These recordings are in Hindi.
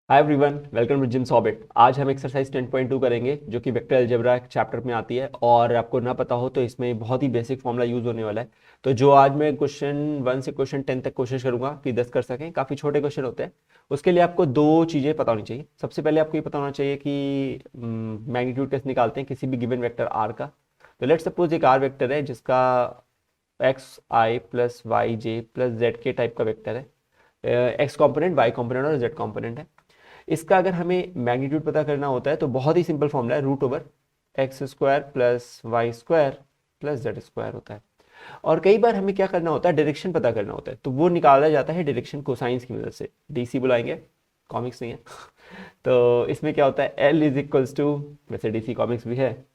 Hi everyone, welcome to gym सॉबिट। आज हम एक्सरसाइज 10.2 करेंगे जो कि वेक्टर अलजेब्रा चैप्टर में आती है। और आपको ना पता हो तो इसमें बहुत ही बेसिक फॉर्मूला यूज होने वाला है। तो जो आज मैं क्वेश्चन 1 से क्वेश्चन 10 तक कोशिश करूंगा कि 10 कर सकें। काफ़ी छोटे क्वेश्चन होते हैं। उसके लिए आपको दो चीज़ें पता होनी चाहिए। सबसे पहले आपको ये पता होना चाहिए कि मैग्नीट्यूड कैसे निकालते हैं किसी भी गिवन वेक्टर आर का। तो लेट्स सपोज एक आर वेक्टर है जिसका x I plus Y J plus Z के टाइप का वेक्टर है। एक्स कॉम्पोनेंट, वाई कॉम्पोनेंट और जेड कॉम्पोनेंट है। इसका अगर हमें मैग्नीट्यूड पता करना होता है तो बहुत ही सिंपल फॉर्मूला है, root over X square plus Y square plus Z square होता है। और कई बार हमें क्या करना होता है, डायरेक्शन पता करना होता है, तो वो निकाला जाता है डायरेक्शन कोसाइंस की मदद से। डीसी बुलाएंगे, कॉमिक्स नहीं है। तो इसमें क्या होता है, एल इज इक्वल्स टू, वैसे डीसी कॉमिक्स भी है।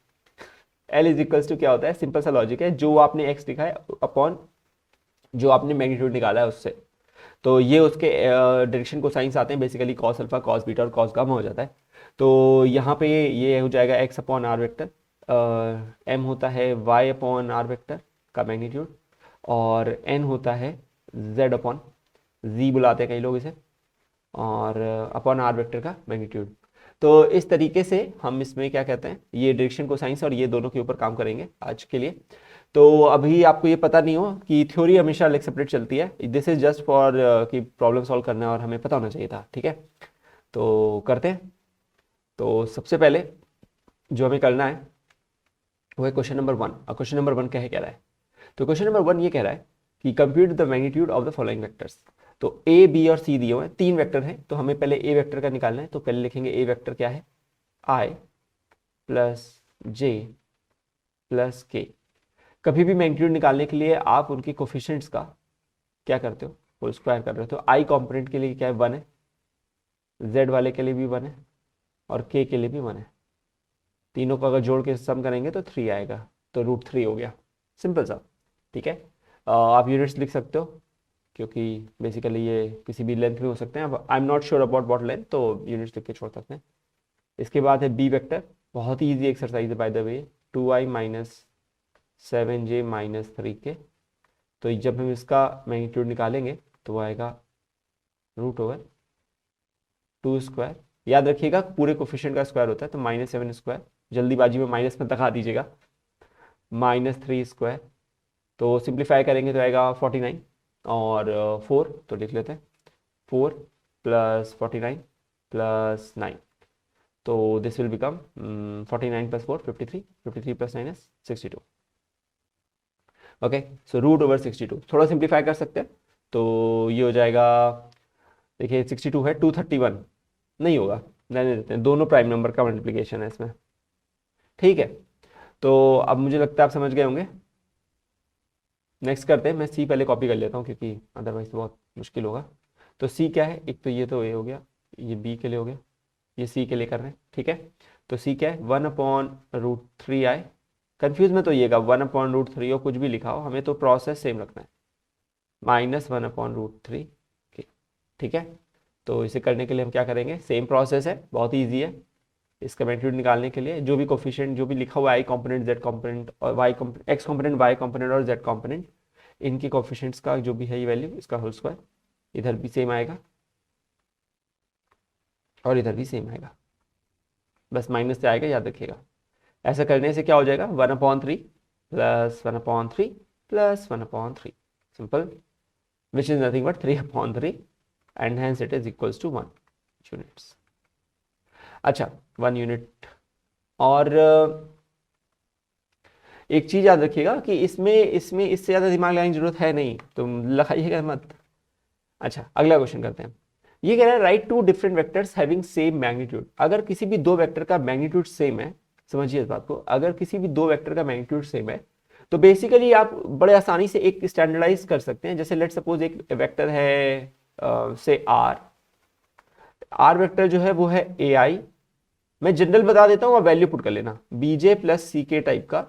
एल इज इक्वल्स टू क्या होता है, सिंपल सा लॉजिक है, जो आपने एक्स लिखा है अपॉन जो आपने मैग्नीट्यूड निकाला है उससे। तो ये उसके डायरेक्शन को साइंस आते हैं, basically cos alpha cos beta और कॉस गामा हो जाता है। तो यहाँ पे ये हो जाएगा X upon R vector, M होता है वाई अपॉन आर वेक्टर का मैग्नीट्यूड, और एन होता है जेड अपॉन, जी बुलाते हैं कई लोग इसे, और अपॉन आर वेक्टर का मैग्नीट्यूड। तो इस तरीके से हम इसमें क्या कहते हैं, ये डायरेक्शन को साइंस और ये दोनों के ऊपर काम करेंगे आज के लिए। तो अभी आपको ये पता नहीं हो कि थ्योरी हमेशा अलग सेपरेट चलती है। दिस इज जस्ट फॉर कि प्रॉब्लम सॉल्व करना है और हमें पता होना चाहिए था, ठीक है। तो करते हैं। तो सबसे पहले जो हमें करना है वो है क्वेश्चन नंबर 1। और क्वेश्चन नंबर 1 क्या है, कह रहा है, तो क्वेश्चन नंबर 1 ये कह रहा है कि compute the magnitude of the following vectors. तो ए बी और सी दिए हुए हैं, 3 वेक्टर हैं, तो हमें पहले ए वेक्टर का निकालना है। तो पहले लिखेंगे ए वेक्टर क्या है, आई प्लस जे प्लस के। कभी भी मैग्नीट्यूड निकालने के लिए आप उनके कोफिशिएंट्स का क्या करते हो, होल स्क्वायर कर रहे हो। तो आई कॉम्पोनेंट के लिए क्या है, 1 है, जेड वाले के लिए भी 1 है, और के लिए भी 1 है। तीनों को अगर जोड़ के सम करेंगे तो 3 आएगा, तो √3 हो गया। सिंपल सा, ठीक है। आप यूनिट्स लिख सकते हो क्योंकि बेसिकली ये किसी भी लेंथ में हो सकते हैं। अब I am not sure about what length, तो यूनिट्स लिख के छोड़ सकते हैं। इसके बाद है बी वेक्टर, बहुत ही ईजी एक्सरसाइज है by the way, 2i minus 7j minus 3k। तो जब हम इसका मैग्नीट्यूड निकालेंगे तो वो आएगा √2 स्क्वायर। याद रखिएगा पूरे कोफिशिएंट का स्क्वायर होता है, तो -7 स्क्वायर, जल्दीबाजी में माइनस में लगा दीजिएगा, -3 स्क्वायर। तो सिंप्लीफाई करेंगे तो आएगा 49, और 4 तो लिख लेते हैं, 4 प्लस 49 प्लस 9। तो this will become 49 plus 4 53, 53 plus 9 is 62। Okay, so √62 थोड़ा सिंप्लीफाई कर सकते हैं। तो ये हो जाएगा, देखिए 62 है, 231 नहीं होगा, रहने देते हैं, दोनों प्राइम नंबर का मल्टीप्लिकेशन है इसमें, ठीक है। तो अब मुझे लगता है आप समझ गए होंगे। नेक्स्ट करते हैं, मैं सी पहले कॉपी कर लेता हूँ क्योंकि अदरवाइज तो बहुत मुश्किल होगा। तो सी क्या है, एक तो ये हो गया, ये बी के लिए हो गया, ये सी के लिए कर रहे हैं, ठीक है। तो सी क्या है, 1/√3i। कन्फ्यूज में तो येगा 1/√3 हो, कुछ भी लिखा हो, हमें तो प्रोसेस सेम रखना है, -1/√3 के, ठीक है। तो इसे करने के लिए हम क्या करेंगे, सेम प्रोसेस है, बहुत ही ईजी है। इसका मैग्नीट्यूड निकालने के लिए जो भी कोफिशिएंट जो भी लिखा हुआ है, आई कॉम्पोनेंट जेड कॉम्पोनेंट और Y component, X component Y component और जेड कॉम्पोनेंट, इनके कोफिशिएंट्स का जो भी है ये वैल्यू, इसका होल स्क्वायर, इधर भी सेम आएगा और इधर भी सेम आएगा, बस माइनस से आएगा, याद रखिएगा। ऐसा करने से क्या हो जाएगा, 1/3 plus 1/3 plus 1/3, simple, which is nothing but 3/3, and hence it is equals to 1 units. अच्छा, 1 यूनिट। और एक चीज याद रखिएगा कि इसमें इसमें इससे ज़्यादा दिमाग लगाने की जरूरत है नहीं, तुम लगाइएगा मत। अच्छा, अगला क्वेश्चन करते हैं। ये कह रहा है write two different vectors having same magnitude. अगर किसी भी दो वेक्टर का मैग्नीट्यूड सेम है, समझिए इस बात को, अगर किसी भी दो वेक्टर का मैग्नीट्यूड सेम है तो बेसिकली आप बड़े आसानी से एक स्टैंडर्डाइज कर सकते हैं। जैसे लेट सपोज एक वेक्टर है से आर, आर वेक्टर जो है वो है ए आई, मैं जनरल बता देता हूँ, आप वैल्यू पुट कर लेना, बीजे प्लस सी के टाइप का।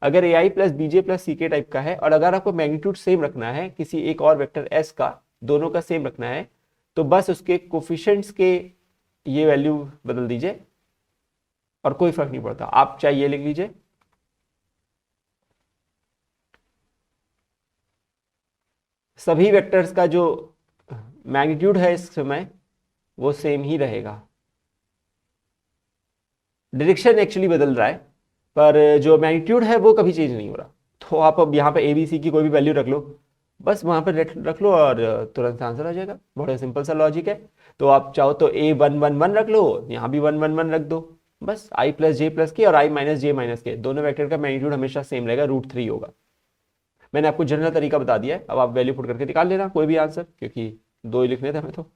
अगर ए आई प्लस बीजे प्लस सी के टाइप का है और अगर आपको मैग्नीट्यूड सेम रखना है किसी एक और वेक्टर एस का, दोनों का सेम रखना है, तो बस उसके कोफिशिएंट्स के ये वैल्यू बदल दीजिए और कोई फर्क नहीं पड़ता। आप चाहे ये लिख लीजिए, सभी वेक्टर्स का जो मैग्नीट्यूड है इस समय वो सेम ही रहेगा। डायरेक्शन एक्चुअली बदल रहा है, पर जो मैग्नीट्यूड है वो कभी चेंज नहीं हो रहा। तो आप अब यहाँ पे ए बी सी की कोई भी वैल्यू रख लो, बस वहाँ पर रख लो और तुरंत आंसर आ जाएगा। बड़ा सिंपल सा लॉजिक है। तो आप चाहो तो ए 1 1 1 रख लो, यहाँ भी 1 1 1 रख दो, बस आई प्लस जे प्लस के और आई माइनस जे माइनस के दोनों वेक्टर का मैग्नीट्यूड हमेशा सेम रहेगा, √3 होगा। मैंने आपको जनरल तरीका बता दिया है, अब आप वैल्यू पुट करके निकाल लेना कोई भी आंसर, क्योंकि 2 ही लिखने थे हमें तो।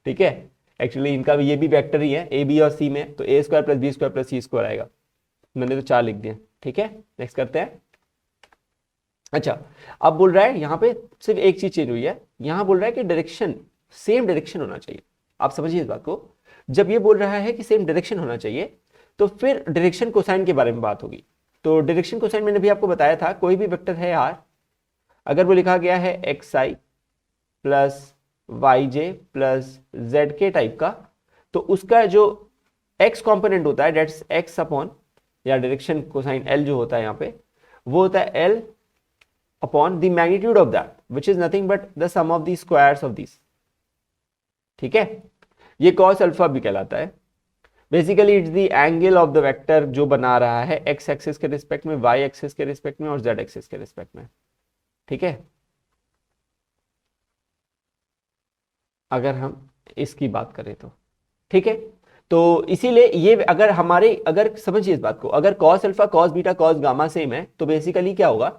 ठीक है, एक्चुअली इनका भी ये भी वेक्टर ही है ए बी और सी में, तो A square plus B square plus C square आएगा। मैंने तो 4 लिख दिए। ठीक है, नेक्स्ट करते हैं। अच्छा, अब बोल रहा है यहाँ पे सिर्फ एक चीज चेंज हुई है, यहाँ बोल रहा है कि डायरेक्शन सेम डायरेक्शन होना चाहिए। आप समझिए इस बात को, जब ये बोल रहा है कि सेम डायरेक्शन होना चाहिए तो फिर डायरेक्शन कोसाइन के बारे में बात होगी। तो डायरेक्शन कोसाइन मैंने भी आपको बताया था, कोई भी वेक्टर है आर, अगर वो लिखा गया है X I plus Y J plus Z के टाइप का, तो उसका जो एक्स कॉम्पोनेंट होता है डेट्स एक्स अपॉन, या डायरेक्शन कोसाइन एल जो होता है यहाँ पे, वो होता है L upon the magnitude of that which is nothing but the sum of the squares of this. ठीक है, ये कॉस अल्फा भी कहलाता है। Basically it's the angle of the vector जो बना रहा है एक्स एक्सिस के रिस्पेक्ट में, वाई एक्सिस के रिस्पेक्ट में और जेड एक्सिस के रिस्पेक्ट में। ठीक है, अगर हम इसकी बात करें तो ठीक है, तो इसीलिए ये अगर समझिए इस बात को, अगर cos alpha cos beta cos gamma same है तो बेसिकली क्या होगा,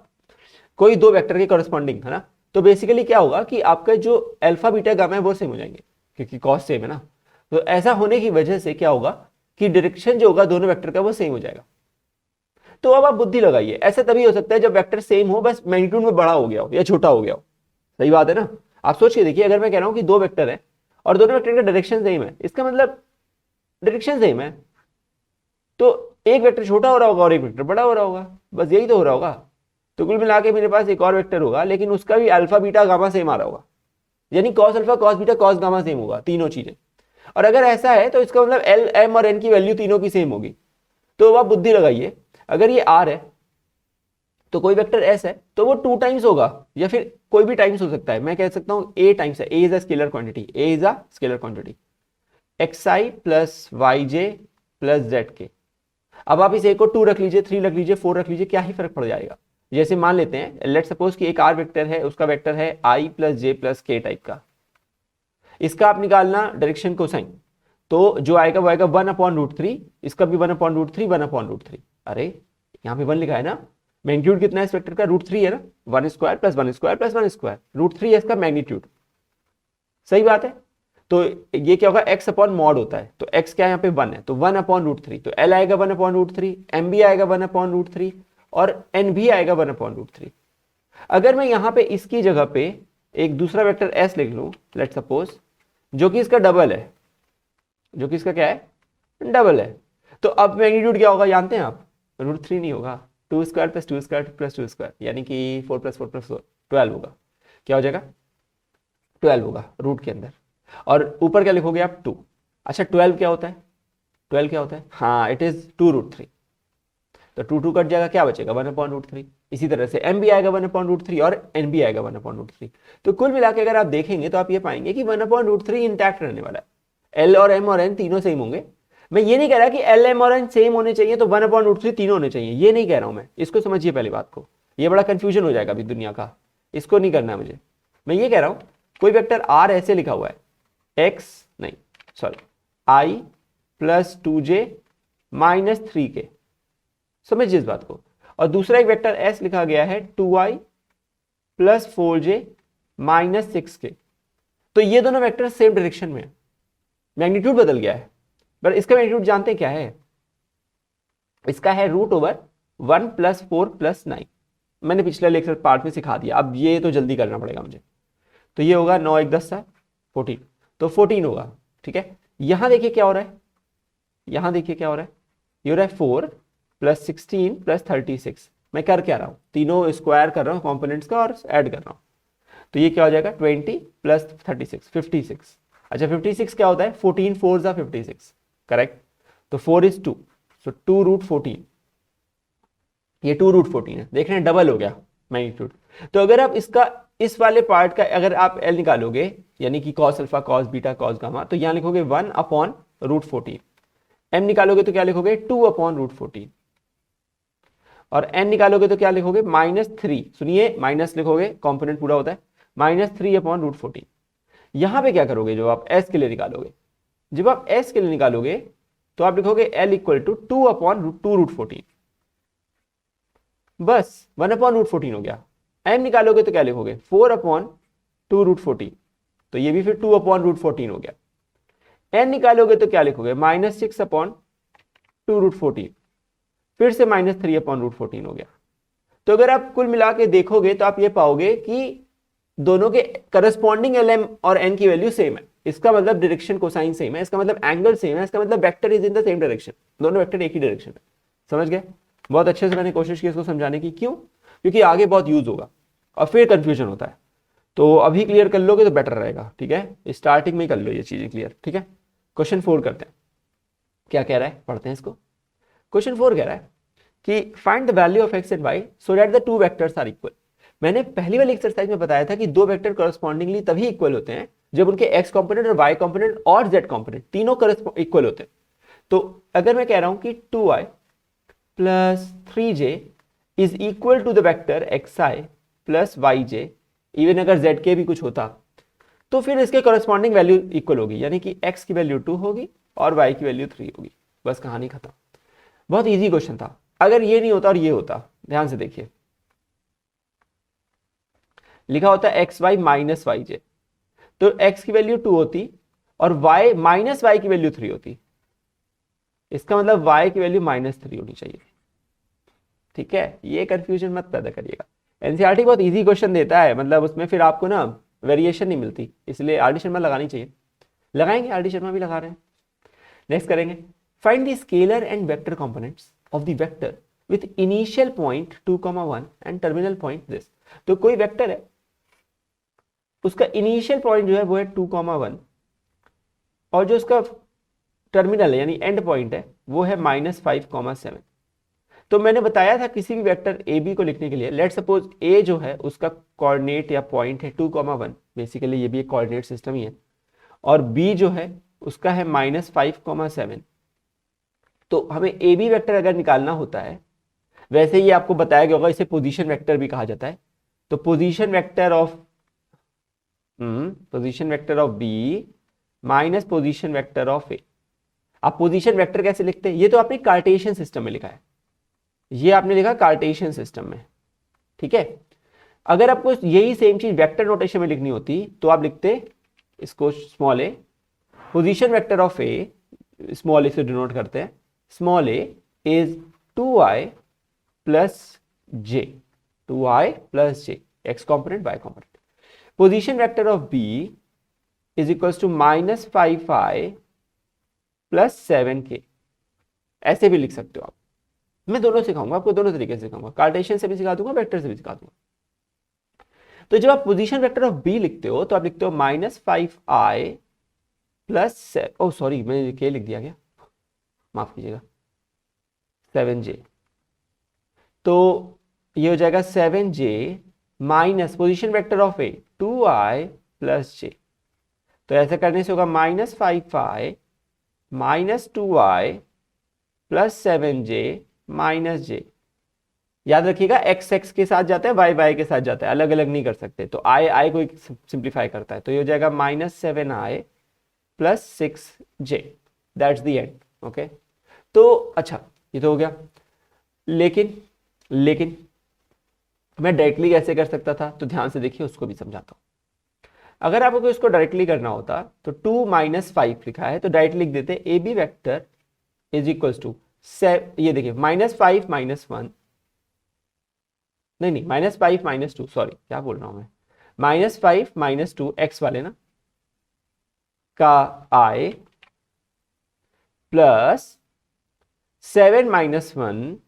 कोई दो वेक्टर के कॉरेस्पॉन्डिंग है ना, तो बेसिकली क्या होगा कि आपका जो अल्फा बीटा गामा है वो सेम हो जाएंगे, क्योंकि कॉस सेम है ना। तो ऐसा होने की वजह से क्या होगा कि डायरेक्शन जो होगा दोनों वेक्टर का वो सेम हो जाएगा। तो अब आप बुद्धि लगाइए, ऐसा तभी हो सकता है जब वेक्टर सेम हो, बस मैग्नीट्यूड में बड़ा हो गया हो या छोटा हो गया हो। सही बात है ना। आप सोच के देखिए, अगर मैं कह रहा हूं कि दो वेक्टर है और दोनों वेक्टर का डायरेक्शन सेम है, इसका मतलब डायरेक्शन सेम है, तो एक वेक्टर छोटा हो रहा होगा और एक वेक्टर बड़ा हो रहा होगा, बस यही तो हो रहा होगा। तो कुल मिला के मेरे पास एक और वेक्टर होगा, लेकिन उसका भी अल्फा बीटा गामा सेम आ रहा होगा, यानी cos alpha cos beta cos gamma same होगा, तीनों चीजें। और अगर ऐसा है तो इसका मतलब एल एम और एन की वैल्यू तीनों की सेम होगी। तो आप बुद्धि लगाइए, अगर ये आर है तो कोई वेक्टर एस है तो वो 2 टाइम्स होगा, या फिर कोई भी टाइम्स हो सकता है। मैं कह सकता हूं ए टाइम्स है, A is a scalar quantity, A is a scalar quantity, X I plus Y J plus Z K. अब आप इस ए को 2 रख लीजिए, 3 रख लीजिए, 4 रख लीजिए, क्या ही फर्क पड़ जाएगा। जैसे मान लेते हैं, लेट सपोज कि एक आर वेक्टर है, उसका वेक्टर है आई प्लस जे प्लस के टाइप का, इसका आप निकालना डायरेक्शन कोसाइन, तो जो आएगा वो आएगा 1/√3, इसका भी 1/√3 1/√3। अरे यहाँ पे 1 लिखा है ना, मैग्नीट्यूड कितना है इस वेक्टर का, √3 है ना, 1 square plus 1 square plus 1 square, √3 है इसका मैग्नीट्यूड। सही बात है। तो ये क्या होगा, एक्स अपॉन मॉड होता है, तो एक्स क्या है यहाँ पे 1 है, तो 1/√3, तो एल आएगा 1/√3, एम भी आएगा 1/√3 और एन भी आएगा 1/√3। अगर मैं यहाँ पे इसकी जगह पे एक दूसरा वेक्टर एस लिख लूं, लेट सपोज, जो कि इसका डबल है, जो कि इसका क्या है, डबल है, तो अब मैग्नीट्यूड क्या होगा जानते हैं आप, √3 नहीं होगा, 2 square plus 2 square plus 2 square, यानी कि 4 प्लस 4 प्लस 4 12 होगा। क्या हो जाएगा, 12 होगा रूट के अंदर, और ऊपर क्या लिखोगे आप, 2। अच्छा 12 क्या होता है, 12 क्या होता है, हाँ इट इज 2√3, तो 2 2 कट जाएगा, क्या बचेगा 1/√3। इसी तरह से m भी आएगा 1/√3 और n भी आएगा 1/√3। तो कुल मिला के अगर आप देखेंगे तो आप ये पाएंगे कि 1/√3 इंटैक्ट रहने वाला है, l और m और n तीनों सेम होंगे। मैं ये नहीं कह रहा कि l m और n सेम होने चाहिए तो 1/√3 तीनों होने चाहिए, ये नहीं कह रहा हूं मैं, इसको समझिए पहली बात को, ये बड़ा कंफ्यूजन हो जाएगा अभी दुनिया का, इसको नहीं करना है मुझे। मैं ये कह रहा हूं कोई वेक्टर r ऐसे लिखा हुआ है, x नहीं sorry i plus 2j minus 3k, समझिए इस बात को, और दूसरा एक वेक्टर s लिखा गया है 2i plus 4j minus 6k। तो ये दोनों वेक्टर सेम डायरेक्शन में है, मैग्नीट्यूड बदल गया है, पर इसका मैग्नीट्यूड जानते हैं क्या है, इसका है √1 प्लस 4 प्लस 9। मैंने पिछले लेक्चर पार्ट में सिखा दिया, अब ये तो जल्दी करना पड़ेगा मुझे। तो ये होगा 9 1 10 7 14, तो 14 होगा। ठीक है, यहां देखिए क्या हो रहा है, यहां देखिए क्या हो रहा है, ये हो रहा है 4 प्लस 16 प्लस 36। मैं कर क्या रहा हूं, तीनों स्क्वायर कर रहा हूं कंपोनेंट्स का और ऐड कर रहा हूं, तो ये क्या हो जाएगा 20 प्लस 36 56। अच्छा 56 क्या होता है, 14 4 जा 56, करेक्ट। तो 4 इज 2, सो 2√14, ये 2√14 है, देख रहे हैं डबल हो गया मैग्नीट्यूड। तो अगर आप इसका इस वाले पार्ट का अगर आप एल निकालोगे, यानी कि cos alpha cos beta cos gamma, तो यहाँ लिखोगे 1/√14। एम निकालोगे तो क्या लिखोगे 2/√14। और एन निकालोगे तो क्या लिखोगे -3। सुनिए, माइनस लिखोगे, कॉम्पोनेंट पूरा होता है, -3/√14। यहां पे क्या करोगे, जो आप एस के लिए निकालोगे, जब आप एस के लिए निकालोगे तो आप लिखोगे एल इक्वल टू 2/2√14। बस 1/√14 हो गया। एम निकालोगे तो क्या लिखोगे 4/2√14, तो ये भी फिर 2/√14 हो गया। एन निकालोगे तो क्या लिखोगे -6/2√14, फिर से -3/√14 हो गया। तो अगर आप कुल मिला के देखोगे तो आप ये पाओगे कि दोनों के करस्पॉन्डिंग एल एम और एन की वैल्यू सेम है। इसका मतलब डायरेक्शन कोसाइन सेम है, इसका मतलब एंगल सेम है, इसका मतलब vector is in the same direction. दोनों वेक्टर एक ही डायरेक्शन में। समझ गए? बहुत अच्छे से मैंने कोशिश की इसको समझाने की। क्यों? क्योंकि आगे बहुत यूज होगा और फिर कंफ्यूजन होता है। तो अभी क्लियर कर लोगे तो बेटर रहेगा। ठीक है, स्टार्टिंग में ही कर लो ये चीजें क्लियर। ठीक है, क्वेश्चन 4 करते हैं। क्या कह रहा है, पढ़ते हैं इसको। क्वेश्चन 4 कह रहा है कि find the value of X and Y so that the two vectors are equal. मैंने पहली वाली एक्सरसाइज में बताया था कि दो वेक्टर करस्पॉन्डिंगली तभी इक्वल होते हैं जब उनके एक्स कंपोनेंट और वाई कंपोनेंट और जेड कंपोनेंट तीनों इक्वल होते हैं। तो अगर मैं कह रहा हूं कि 2i plus 3j is equal to the vector xi plus yj, even अगर zk भी कुछ होता तो फिर इसके करस्पॉन्डिंग वैल्यू इक्वल होगी, यानी कि x की वैल्यू 2 होगी और y की वैल्यू 3 होगी। बस कहानी खत्म। बहुत इजी क्वेश्चन था। अगर ये नहीं होता और ये होता, ध्यान से देखिए, लिखा होता है एक्स वाई माइनस वाई जे, तो x की वैल्यू 2 होती और y माइनस वाई की वैल्यू 3 होती। इसका मतलब y की वैल्यू -3 होनी चाहिए। ठीक है, ये कंफ्यूजन मत पैदा करिएगा। एनसीईआरटी बहुत इजी क्वेश्चन देता है, मतलब उसमें फिर आपको ना वेरिएशन नहीं मिलती, इसलिए आर डी शर्मा लगानी चाहिए। लगाएंगे, आर डी शर्मा भी लगा रहे हैं। नेक्स्ट करेंगे, find the scalar and vector components of the vector with initial point 2,1 and terminal point this. तो कोई वेक्टर है, उसका इनिशियल पॉइंट जो है वो है 2,1 और जो उसका टर्मिनल है यानी एंड पॉइंट है वो है -5,7। तो मैंने बताया था किसी भी वेक्टर ए बी को लिखने के लिए, लेट सपोज ए जो है उसका कोऑर्डिनेट या पॉइंट है 2,1, बेसिकली ये भी एक कोऑर्डिनेट सिस्टम ही है, और बी जो है उसका है -5,7। तो हमें ए बी वेक्टर अगर निकालना होता है, वैसे ही आपको बताया गया होगा, इसे पोजीशन वेक्टर भी कहा जाता है। तो position vector of B minus position vector of A. आप पोजीशन वेक्टर कैसे लिखते हैं, ये तो आपने कार्टेशियन सिस्टम में लिखा है, ये आपने लिखा कार्टेशियन सिस्टम में। ठीक है, अगर आपको यही सेम चीज वेक्टर नोटेशन में लिखनी होती तो आप लिखते इसको small A, position vector of A, small A से डिनोट करते हैं, small A is 2i plus J, 2i plus J, X component Y component. Position vector of B is equals to -5i plus 7k। ऐसे भी लिख सकते हो आप, मैं दोनों सिखाऊंगा आपको, दोनों तरीके से सिखाऊंगा, कार्टेशियन से भी सिखा दूंगा, वेक्टर से भी सिखा दूंगा। तो जब आप पोजीशन वेक्टर ऑफ बी लिखते हो तो आप लिखते हो -5i प्लस, ओ सॉरी मैंने के लिख दिया क्या, माफ कीजिएगा, 7j। तो ये हो जाएगा 7j minus position vector of A 2i plus j। तो ऐसा करने से होगा -5i minus 2i plus 7j minus j। याद रखिएगा x x के साथ जाता है, y y के साथ जाता है, अलग अलग नहीं कर सकते। तो i को सिंप्लीफाई करता है, तो ये हो जाएगा -7i plus 6j, that's the end. Okay, तो अच्छा ये तो हो गया, लेकिन मैं डायरेक्टली कैसे कर सकता था, तो ध्यान से देखिए, उसको भी समझाता हूं। अगर आपको इसको डायरेक्टली करना होता तो 2 - 5 लिखा है, तो डायरेक्ट लिख देते A B vector is equals to, ये देखिए -5 - 1, नहीं -5 - 2, सॉरी क्या बोल रहा हूं मैं, -5 - 2 एक्स वाले ना का i प्लस 7 - 1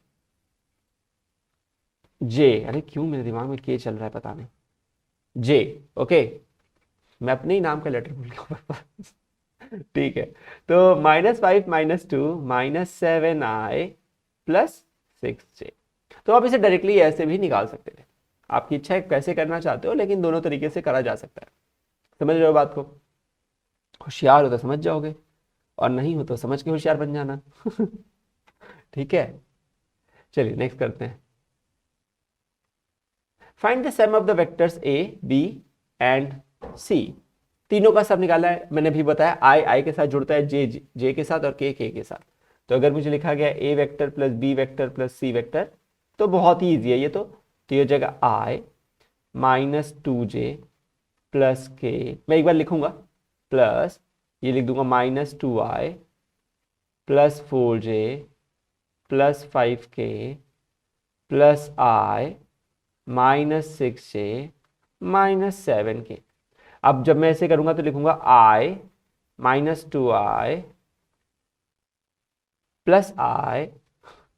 j। अरे क्यों मेरे दिमाग में के चल रहा है पता नहीं, j। ओके, मैं अपने ही नाम का लेटर भूल गया। ठीक है, तो -5 - 2 -7i प्लस 6j। तो आप इसे डायरेक्टली ऐसे भी निकाल सकते थे, आपकी इच्छा है कैसे करना चाहते हो, लेकिन दोनों तरीके से करा जा सकता है। समझ रहे हो बात को? होशियार हो तो समझ जाओगे, और नहीं हो तो समझ के होशियार बन जाना। ठीक है, चलिए नेक्स्ट करते हैं। Find the sum of the vectors A B and C. तीनों का सब निकाला है, मैंने भी बताया आई आई के साथ जुड़ता है, जे जे के साथ और के के साथ। तो अगर मुझे लिखा गया A vector plus B vector plus C vector तो बहुत ही ईजी है ये तो ये जगह आई माइनस 2j प्लस के, मैं एक बार लिखूंगा, प्लस ये लिख दूंगा minus 2i plus 4j plus 5k plus i minus 6j minus 7k। अब जब मैं ऐसे करूंगा तो लिखूंगा i minus 2i plus i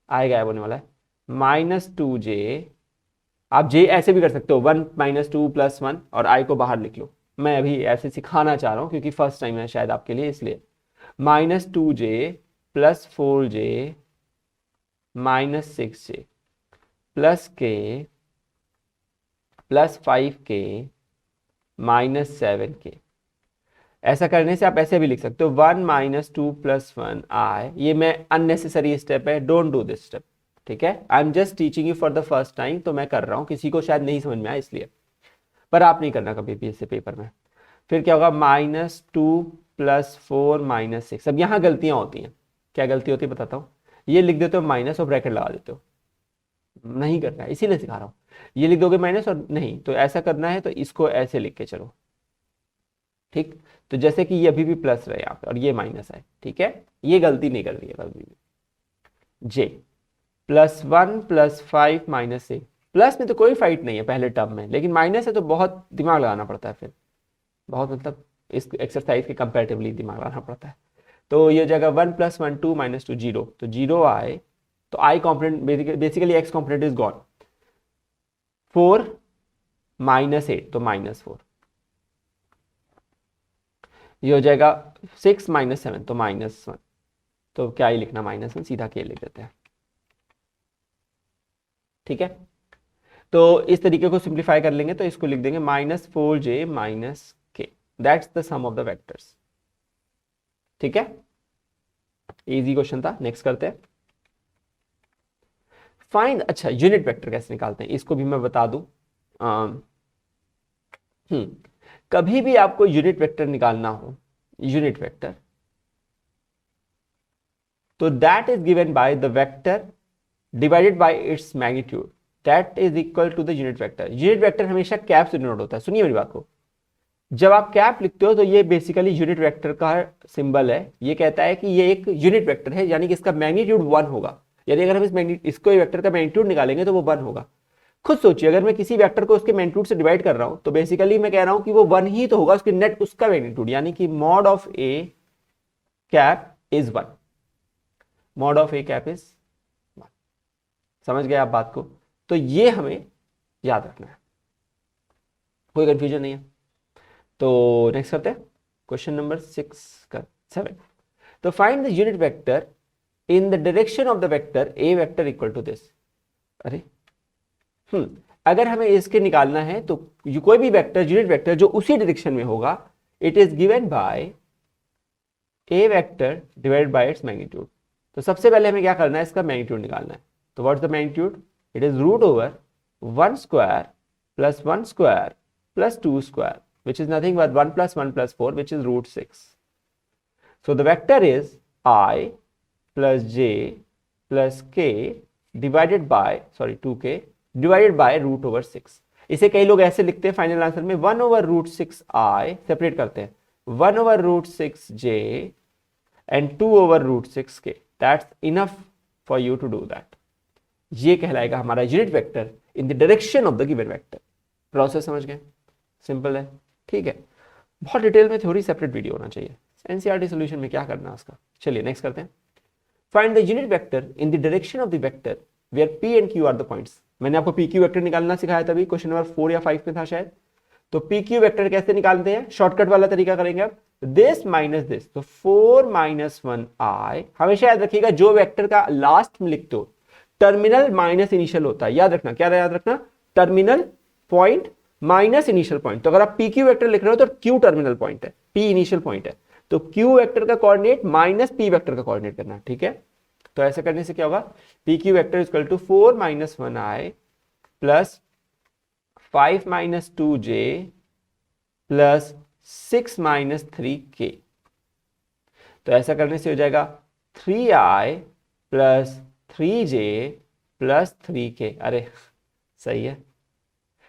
गायब होने वाला है, माइनस 2j। आप j ऐसे भी कर सकते हो, 1 माइनस 2 प्लस 1 और i को बाहर लिख लो। मैं अभी ऐसे सिखाना चाह रहा हूं क्योंकि फर्स्ट टाइम है शायद आपके लिए, इसलिए minus 2j plus 4j minus 6j plus k plus 5k minus 7k। ऐसा करने से आप ऐसे भी लिख सकते हो 1 माइनस 2 प्लस 1 i। ये मैं अननेसेसरी स्टेप है, डोंट डू दिस स्टेप, ठीक है। I am just teaching you for the first time, तो मैं कर रहा हूं, किसी को शायद नहीं समझ में आया इसलिए, पर आप नहीं करना कभी भी इससे पेपर में। फिर क्या होगा, माइनस 2 प्लस 4 माइनस 6। अब यहाँ गलतियां होती हैं, क्या गलती होती है बताता हूँ। ये लिख देते हो माइनस और ब्रैकेट लगा देते हो, नहीं करना है इसीलिए सिखा रहा हूँ। ये लिख दोगे माइनस और नहीं, तो ऐसा करना है तो इसको ऐसे लिख के चलो, ठीक। तो जैसे कि ये अभी भी प्लस रहे यहाँ पे और ये माइनस है, ठीक है, ये गलती नहीं करनी है कभी भी। जे प्लस 1 प्लस 5 माइनस 6, प्लस में तो कोई फाइट नहीं है पहले टर्म में, लेकिन माइनस है तो बहुत दिमाग लगाना पड़ता है, फिर बहुत मतलब इस एक्सरसाइज के कंपैरेटिवली दिमाग लगाना पड़ता है। तो ये जगह 1 प्लस 1 2 माइनस 2 0, तो 0 आए तो I component basically X component is gone. 4 minus 8 तो माइनस 4, ये हो जाएगा 6 माइनस 7 तो माइनस 1, तो क्या ही लिखना माइनस 1, सीधा के लिख देते हैं, ठीक है। तो इस तरीके को सिंप्लीफाई कर लेंगे तो इसको लिख देंगे minus 4j minus K, that's the sum of the vectors, ठीक है। इजी क्वेश्चन था, नेक्स्ट करते हैं। फाइंड, अच्छा यूनिट वेक्टर कैसे निकालते हैं इसको भी मैं बता दूं। कभी भी आपको यूनिट वेक्टर निकालना हो, यूनिट वेक्टर, तो that is given by the vector divided by its magnitude, that is equal to the unit vector. Unit vector हमेशा कैप से डिनोट होता है, सुनिए मेरी बात को। जब आप कैप लिखते हो तो ये बेसिकली यूनिट वेक्टर का सिंबल है, ये कहता है कि ये एक यूनिट वेक्टर है, यानी कि इसका मैग्नीट्यूड 1 होगा। यानी अगर हम इसको वेक्टर का मैग्नीट्यूड निकालेंगे तो वो 1 होगा। खुद सोचिए, अगर मैं किसी वेक्टर को उसके मैग्नीट्यूड से डिवाइड कर रहा हूं तो बेसिकली मैं कह रहा हूं कि वो 1 ही तो होगा, उसके नेट उसका मैग्नीट्यूड, यानी कि mod of A cap is 1, mod of A cap is 1। समझ गए आप बात को? तो ये हमें याद रखना है, कोई कंफ्यूजन नहीं है। तो नेक्स्ट करते हैं क्वेश्चन नंबर 7। तो find the unit vector in the direction of the vector A vector equal to this. अरे अगर हमें इसके निकालना है तो कोई भी वेक्टर, यूनिट वेक्टर जो उसी डायरेक्शन में होगा, it is given bye A vector divided by its magnitude. तो सबसे पहले हमें क्या करना है, इसका मैग्नीट्यूड निकालना है। तो what is the magnitude, it is root over 1 square plus 1 square plus 2 square, which is nothing but 1 plus 1 plus 4, which is root 6. So the vector is I plus j plus k divided by 2k divided by root over 6. इसे कई लोग ऐसे लिखते हैं फाइनल आंसर में 1 over root 6 I, सेपरेट करते हैं 1 over root 6 j and 2 over root 6 k. That's enough for you to do that. ये कहलाएगा हमारा unit vector in the direction of the given vector. Process समझ गए? सिंपल है, ठीक है। बहुत डिटेल में थोड़ी सेपरेट वीडियो होना चाहिए, एनसीईआरटी सॉल्यूशन में क्या करना है उसका। चलिए नेक्स्ट करते हैं। Find the unit vector in the direction of the vector where P and Q are the points. मैंने आपको पी क्यू वेक्टर निकालना सिखाया था, अभी क्वेश्चन नंबर 4 या 5 में था शायद। तो पी क्यू वेक्टर कैसे निकालते हैं, शॉर्टकट वाला तरीका करेंगे आप, दिस माइनस दिस, तो 4 माइनस 1 आई। हमेशा याद रखिएगा जो वेक्टर का लास्ट में लिखते हो टर्मिनल माइनस इनिशियल होता है, याद रखना, क्या याद रखना, terminal point minus initial point. तो अगर आप पी क्यू वेक्टर लिख रहे हो तो क्यू टर्मिनल पॉइंट है, पी इनिशियल पॉइंट है, तो क्यू वेक्टर का कोऑर्डिनेट माइनस पी वेक्टर का कोऑर्डिनेट करना, ठीक है। तो ऐसा करने से क्या होगा, P Q vector equal to 4 minus 1i plus 5 minus 2j plus 6 minus 3k। तो ऐसा करने से हो जाएगा 3i plus 3j plus 3k। अरे सही है।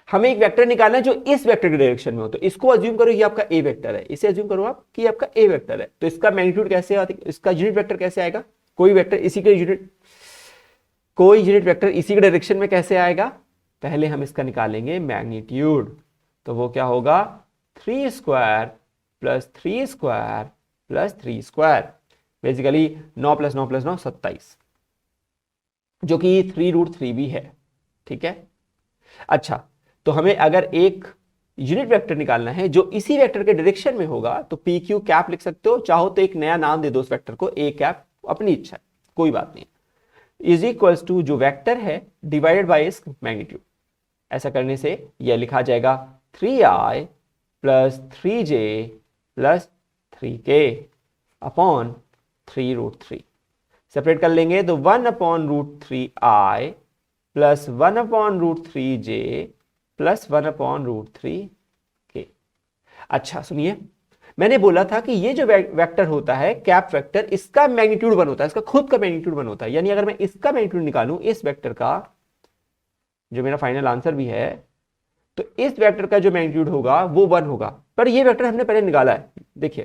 हमें एक वेक्टर निकालना है जो इस वेक्टर के डायरेक्शन में हो, तो इसको अज्यूम करो ये आपका ए वेक्टर है, इसे अज्यूम करो आप कि आपका ए वेक्टर है। तो इसका मैग्नीट्यूड कैसे आता है, इसका यूनिट वेक्टर कैसे आएगा, कोई वेक्टर इसी के यूनिट वेक्टर इसी के डायरेक्शन में कैसे आएगा, पहले हम इसका निकालेंगे मैग्नीट्यूड। तो वो क्या होगा, 3 square plus 3 square plus 3 square, basically 9 plus 9 plus 9 27, जो कि 3√3 भी है, ठीक है। अच्छा, तो हमें अगर एक यूनिट वेक्टर निकालना है जो इसी वेक्टर के डायरेक्शन में होगा, तो पी क्यू कैप लिख सकते हो, चाहो तो एक नया नाम दे दो उस वेक्टर को, ए कैप, अपनी इच्छा है, कोई बात नहीं, इज इक्वल्स टू जो वेक्टर है डिवाइडेड बाय इस मैग्नीट्यूड। ऐसा करने से यह लिखा जाएगा 3i plus 3j plus 3k upon 3√3। Separate कर लेंगे तो 1/√3i plus 1/√3j plus 1/√3k। अच्छा सुनिए, मैंने बोला था कि ये जो वेक्टर होता है कैप वेक्टर, इसका मैग्नीट्यूड 1 होता है, इसका खुद का मैग्नीट्यूड 1 होता है। यानी अगर मैं इसका मैग्नीट्यूड निकालूं इस वेक्टर का, जो मेरा फाइनल आंसर भी है, तो इस वेक्टर का जो मैग्नीट्यूड होगा वो 1 होगा। पर ये वेक्टर हमने पहले निकाला है, देखिए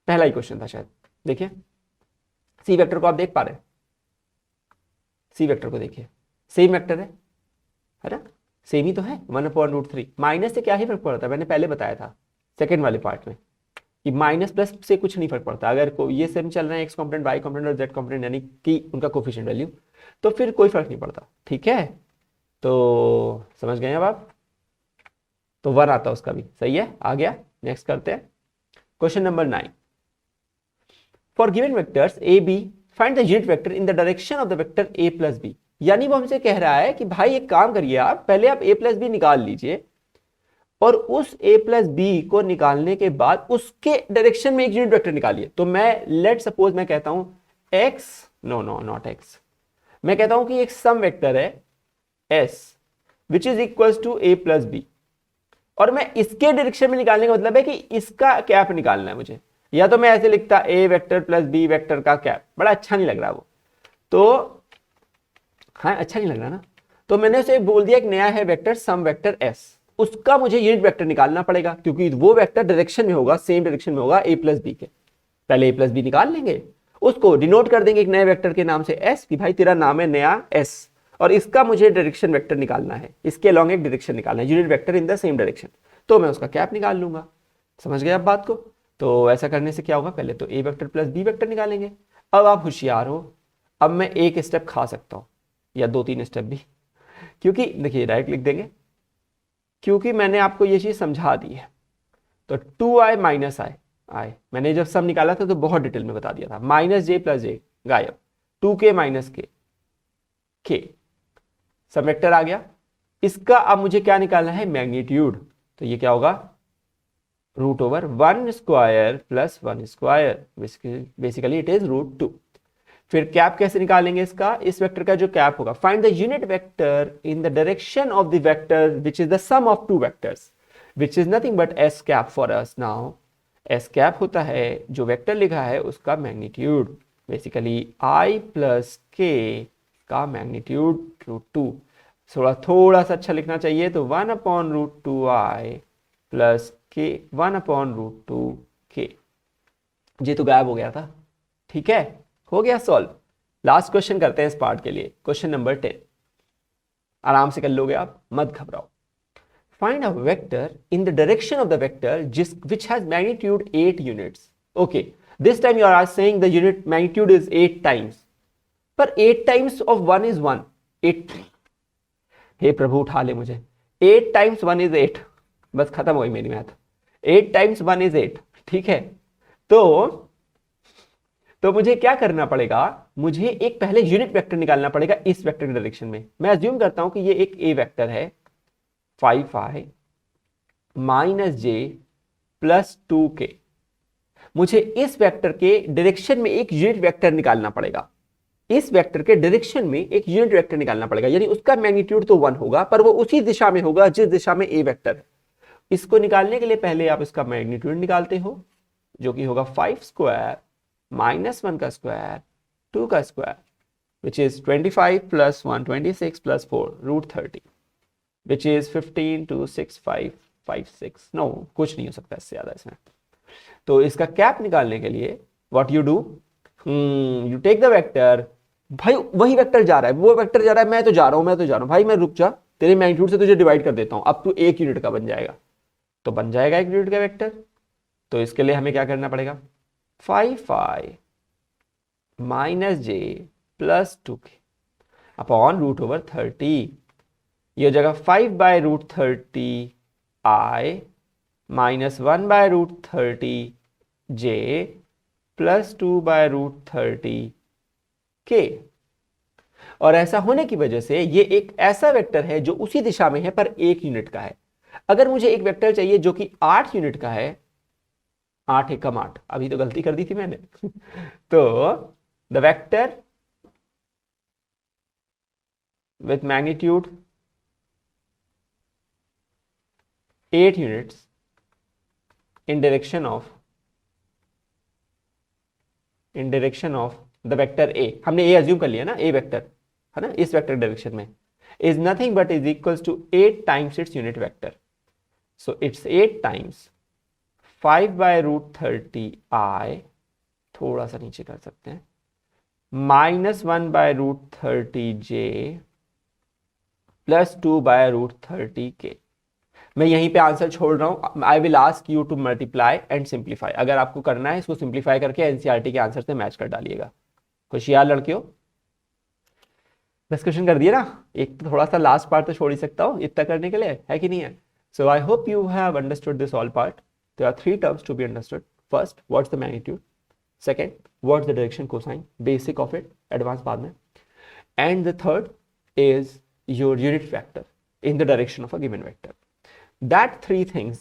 पहला ही क्वेश्चन था शायद, देखिए सी वेक्टर को आप देख पा रहे हैं, सी वेक्टर को देखिए, सेम वेक्टर है ना, सेम ही तो है, 1/√3। माइनस से क्या ही फर्क पड़ता है, मैंने पहले बताया था सेकंड वाले पार्ट में कि माइनस प्लस से कुछ नहीं फर्क पड़ता। अगर ये सेम चल रहे हैं एक्स कॉम्पोनेंट वाई कॉम्पोनेंट और जेड कॉम्पोनेंट, यानी कि उनका कोफिशिएंट वैल्यू, तो फिर कोई फर्क नहीं पड़ता, ठीक है। तो समझ गए अब आप, तो 1 आता उसका भी, सही है। आ गया, नेक्स्ट करते हैं question number 9। For given vectors A B find the unit vector in the direction of the vector A plus B. यानी वो हमसे कह रहा है कि भाई एक काम करिए, आप पहले आप ए प्लस बी निकाल लीजिए और उस ए प्लस बी को निकालने के बाद उसके डायरेक्शन में एक यूनिट वेक्टर निकालिए। तो मैं लेट सपोज मैं कहता हूं X, no no not X, मैं कहता हूं कि एक सम वेक्टर है S which is equals to A plus B, और मैं इसके डायरेक्शन में निकालने का मतलब है कि इसका कैप निकालना है मुझे। या तो मैं ऐसे लिखता ए वेक्टर प्लस बी वेक्टर का कैप, बड़ा अच्छा नहीं लग रहा वो, तो हाँ अच्छा नहीं लग रहा ना, तो मैंने उसे बोल दिया एक नया है वेक्टर सम वेक्टर एस, उसका मुझे यूनिट वेक्टर निकालना पड़ेगा क्योंकि वो वेक्टर डायरेक्शन में होगा, सेम डायरेक्शन में होगा ए प्लस बी के। पहले ए प्लस बी निकाल लेंगे, उसको डिनोट कर देंगे एक नए वेक्टर के नाम से एस, कि भाई तेरा नाम है नया एस और इसका मुझे डायरेक्शन वेक्टर निकालना है, इसके अलॉन्ग एक डायरेक्शन निकालना है, unit vector in the same direction, तो मैं उसका कैप निकाल लूंगा। समझ गए आप बात को। तो ऐसा करने से क्या होगा, पहले तो ए वेक्टर प्लस बी वेक्टर निकालेंगे। अब आप होशियार हो, अब मैं एक स्टेप खा सकता हूं या 2-3 स्टेप भी, क्योंकि देखिए डायरेक्ट लिख देंगे, क्योंकि मैंने आपको ये चीज समझा दी है। तो 2i माइनस आई मैंने जब सम निकाला था तो बहुत डिटेल में बता दिया था, माइनस जे प्लस जे गायब, 2k माइनस के सब वेक्टर आ गया। इसका अब मुझे क्या निकालना है, मैग्नीट्यूड। तो ये क्या होगा, √1 square plus 1 square, basically it is √2। फिर कैप कैसे निकालेंगे इसका, इस वेक्टर का जो कैप होगा, find the unit vector in the direction of the vector which is the sum of two vectors which is nothing but S cap for us. Now S cap होता है जो वेक्टर लिखा है उसका magnitude, basically i plus k का मैग्नीट्यूड √2। थोड़ा सा अच्छा लिखना चाहिए, तो 1/√2i प्लस k 1/√2k। ये तो गायब हो गया था, ठीक है, हो गया सॉल्व। लास्ट क्वेश्चन करते हैं इस पार्ट के लिए, क्वेश्चन नंबर 10। आराम से कर लोगे आप, मत घबराओ। Find a vector in the direction of the vector which has magnitude 8 units. Okay, this time you are saying the unit magnitude is 8 times, पर 8 टाइम्स ऑफ 1 इज 1। 8, हे प्रभु उठा ले मुझे, 8 टाइम्स 1 इज 8, बस खत्म हो गई मेरी मैथ। 8 टाइम्स 1 इज 8, ठीक है। तो तो मुझे क्या करना पड़ेगा, मुझे एक पहले यूनिट वेक्टर निकालना पड़ेगा इस वेक्टर के डायरेक्शन में। मैं अज्यूम करता हूं कि ये एक ए वेक्टर है 5i minus J plus 2k। मुझे इस वेक्टर के डायरेक्शन में एक यूनिट वेक्टर निकालना पड़ेगा, इस वेक्टर के डायरेक्शन में एक यूनिट वेक्टर निकालना पड़ेगा, यानी उसका मैग्नीट्यूड तो 1 होगा पर वो उसी दिशा में होगा जिस दिशा में ए वेक्टर है। इसको निकालने के लिए पहले आप इसका मैग्नीट्यूड निकालते हो, जो कि होगा 5 स्क्वायर माइनस 1 का स्क्वायर 2 का square which is 25 plus 1 26 plus 4 root 30 which is 15 2 6 5 5 6। No, कुछ नहीं हो सकता इससे ज्यादा इसमें। तो इसका कैप निकालने के लिए what you do, you take the vector. भाई वही वेक्टर जा रहा है, वो वेक्टर जा रहा है, मैं तो जा रहा हूं भाई, मैं रुक जा, तेरे मैग्नीट्यूड से तुझे डिवाइड कर देता हूं, अब तू एक यूनिट का बन जाएगा। तो बन जाएगा एक यूनिट का वेक्टर। तो इसके लिए हमें क्या करना पड़ेगा, 5i minus J plus 2k upon root over 30। ये हो जाएगा 5 by root 30 i minus 1 by root 30 j plus 2 by root 30 k। और ऐसा होने की वजह से ये एक ऐसा वेक्टर है जो उसी दिशा में है पर 1 यूनिट का है। अगर मुझे एक वेक्टर चाहिए जो कि 8 यूनिट का है, 8 एकम 8, अभी तो गलती कर दी थी मैंने तो the vector with magnitude 8 units in direction of the vector a, हमने a अज्यूम कर लिया ना, a वेक्टर है ना, इस वेक्टर डायरेक्शन में, is nothing but is equals to 8 times its unit vector. So it's 8 times 5 by root 30 i, थोड़ा सा नीचे कर सकते हैं, minus 1 by root 30 j plus 2 by root 30 k। मैं यहीं पे आंसर छोड़ रहा हूं। I will ask you to multiply and simplify. अगर आपको करना है इसको सिंप्लीफाई करके एनसीईआरटी के आंसर से मैच कर डालिएगा। होशियार लड़कियों, बस क्वेश्चन कर दिए ना, एक तो थोड़ा सा लास्ट पार्ट तो छोड़ ही सकता हूं इतना करने के लिए, है कि नहीं है। So I hope you have understood this all part. There are 3 terms to be understood. First, what's the magnitude, second, what's the direction cosine, basic of it, advance बाद में, and the third is your unit vector in the direction of a given vector. That 3 things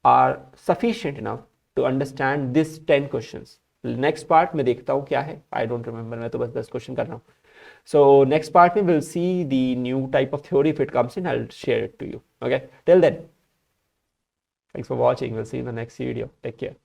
are sufficient enough to understand this 10 questions. Next part में देखता हूँ क्या है, I don't remember, मैं तो बस 10 क्वेश्चन कर रहा हूँ। So next part में we'll see the new type of theory. If it comes in, I'll share it to you. Okay, till then, thanks for watching. We'll see you in the next video. Take care.